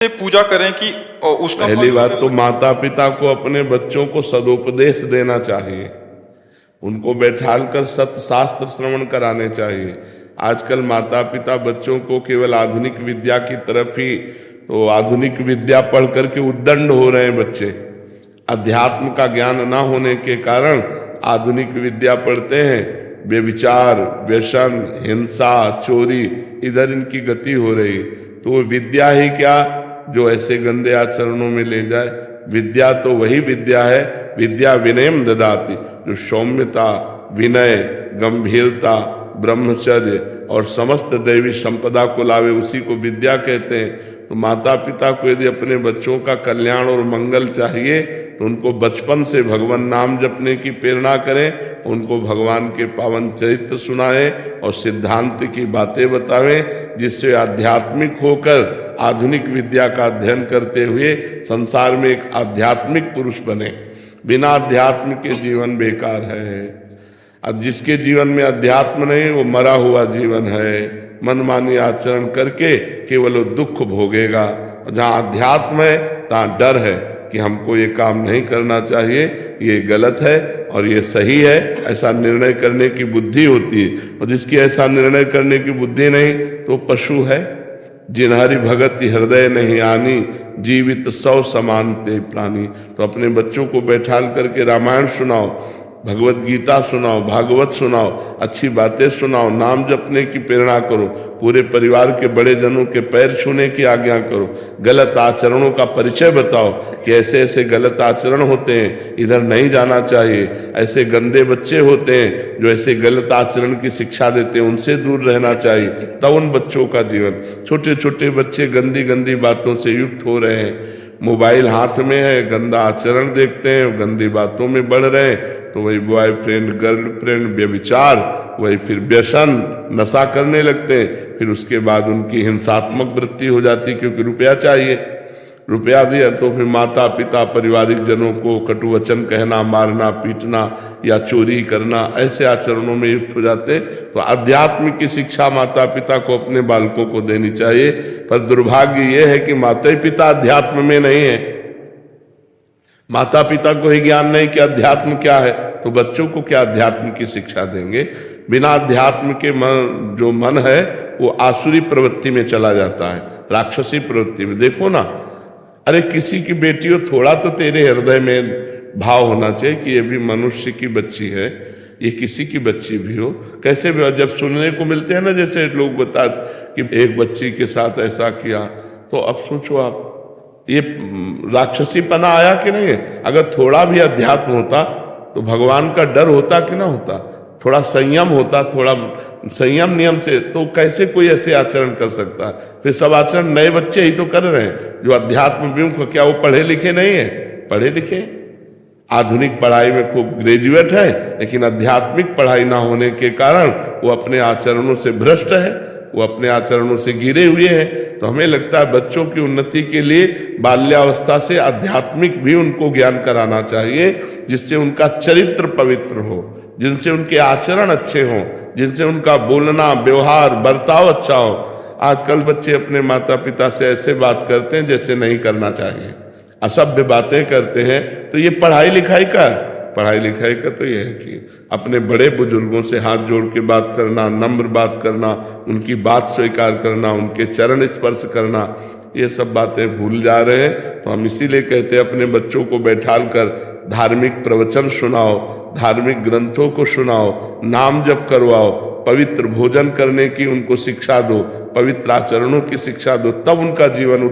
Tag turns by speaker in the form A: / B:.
A: पूजा करें कि उसका
B: पहली बात तो माता पिता को अपने बच्चों को सदुपदेश देना चाहिए, उनको बैठाल कर सत्य शास्त्र श्रवण कराने चाहिए। आजकल माता पिता बच्चों को केवल आधुनिक विद्या की तरफ ही, तो आधुनिक विद्या पढ़ करके उद्दंड हो रहे हैं बच्चे। अध्यात्म का ज्ञान ना होने के कारण आधुनिक विद्या पढ़ते हैं, व्यभिचार, व्यसन, हिंसा, चोरी, इधर इनकी गति हो रही। तो वो विद्या ही क्या जो ऐसे गंदे आचरणों में ले जाए। विद्या तो वही विद्या है, विद्या विनयम ददाति, जो सौम्यता, विनय, गंभीरता, ब्रह्मचर्य और समस्त दैवी संपदा को लावे, उसी को विद्या कहते हैं। तो माता पिता को यदि अपने बच्चों का कल्याण और मंगल चाहिए तो उनको बचपन से भगवान नाम जपने की प्रेरणा करें, उनको भगवान के पावन चरित्र सुनाएं और सिद्धांत की बातें बतावें, जिससे आध्यात्मिक होकर आधुनिक विद्या का अध्ययन करते हुए संसार में एक आध्यात्मिक पुरुष बने। बिना अध्यात्म के जीवन बेकार है। अब जिसके जीवन में अध्यात्म नहीं, वो मरा हुआ जीवन है। मनमानी आचरण करके केवल वो दुख भोगेगा। जहाँ अध्यात्म है तहाँ डर है कि हमको ये काम नहीं करना चाहिए, ये गलत है और ये सही है, ऐसा निर्णय करने की बुद्धि होती है। और जिसकी ऐसा निर्णय करने की बुद्धि नहीं तो पशु है। जिन्हारी भगति हृदय नहीं आनी, जीवित सौ समान ते प्राणी। तो अपने बच्चों को बैठाल करके रामायण सुनाओ, भगवत गीता सुनाओ, भागवत सुनाओ, अच्छी बातें सुनाओ, नाम जपने की प्रेरणा करो, पूरे परिवार के बड़े जनों के पैर छूने की आज्ञा करो, गलत आचरणों का परिचय बताओ कि ऐसे ऐसे गलत आचरण होते हैं, इधर नहीं जाना चाहिए, ऐसे गंदे बच्चे होते हैं जो ऐसे गलत आचरण की शिक्षा देते हैं, उनसे दूर रहना चाहिए। तब उन बच्चों का जीवन, छोटे छोटे बच्चे गंदी गंदी बातों से युक्त हो रहे हैं, मोबाइल हाथ में है, गंदा आचरण देखते हैं, गंदी बातों में बढ़ रहे हैं। तो वही बॉयफ्रेंड, गर्लफ्रेंड, व्यभिचार, वही फिर व्यसन, नशा करने लगते हैं। फिर उसके बाद उनकी हिंसात्मक वृत्ति हो जाती, क्योंकि रुपया चाहिए। रुपया दिया तो फिर माता पिता, पारिवारिक जनों को कटु वचन कहना, मारना, पीटना या चोरी करना, ऐसे आचरणों में युक्त हो जाते हैं। तो अध्यात्म की शिक्षा माता पिता को अपने बालकों को देनी चाहिए। पर दुर्भाग्य ये है कि माता पिता अध्यात्म में नहीं है। माता पिता को ही ज्ञान नहीं कि अध्यात्म क्या है, तो बच्चों को क्या अध्यात्म की शिक्षा देंगे। बिना अध्यात्म के जो मन है वो आसुरी प्रवृत्ति में चला जाता है, राक्षसी प्रवृत्ति में। देखो ना, अरे किसी की बेटी हो, थोड़ा तो तेरे हृदय में भाव होना चाहिए कि ये भी मनुष्य की बच्ची है, ये किसी की बच्ची भी हो। कैसे भी जब सुनने को मिलते हैं ना, जैसे लोग बता कि एक बच्ची के साथ ऐसा किया, तो अब सोचो आप, ये राक्षसीपना आया कि नहीं। अगर थोड़ा भी अध्यात्म होता तो भगवान का डर होता कि ना होता, थोड़ा संयम होता, थोड़ा संयम नियम से, तो कैसे कोई ऐसे आचरण कर सकता है। तो सब आचरण नए बच्चे ही तो कर रहे हैं जो अध्यात्म विमुख। क्या वो पढ़े लिखे नहीं है? पढ़े लिखे, आधुनिक पढ़ाई में खूब ग्रेजुएट है, लेकिन आध्यात्मिक पढ़ाई ना होने के कारण वो अपने आचरणों से भ्रष्ट है, वो अपने आचरणों से घिरे हुए हैं। तो हमें लगता है बच्चों की उन्नति के लिए बाल्यावस्था से आध्यात्मिक भी उनको ज्ञान कराना चाहिए, जिससे उनका चरित्र पवित्र हो, जिनसे उनके आचरण अच्छे हों, जिनसे उनका बोलना, व्यवहार, बर्ताव अच्छा हो। आजकल बच्चे अपने माता पिता से ऐसे बात करते हैं जैसे नहीं करना चाहिए, असभ्य बातें करते हैं। तो ये पढ़ाई लिखाई का तो ये है कि अपने बड़े बुजुर्गों से हाथ जोड़ के बात करना, नम्र बात करना, उनकी बात स्वीकार करना, उनके चरण स्पर्श करना, ये सब बातें भूल जा रहे हैं। तो हम इसीलिए कहते हैं अपने बच्चों को बैठाल कर धार्मिक प्रवचन सुनाओ, धार्मिक ग्रंथों को सुनाओ, नाम जप करवाओ, पवित्र भोजन करने की उनको शिक्षा दो, पवित्र आचरणों की शिक्षा दो, तब उनका जीवन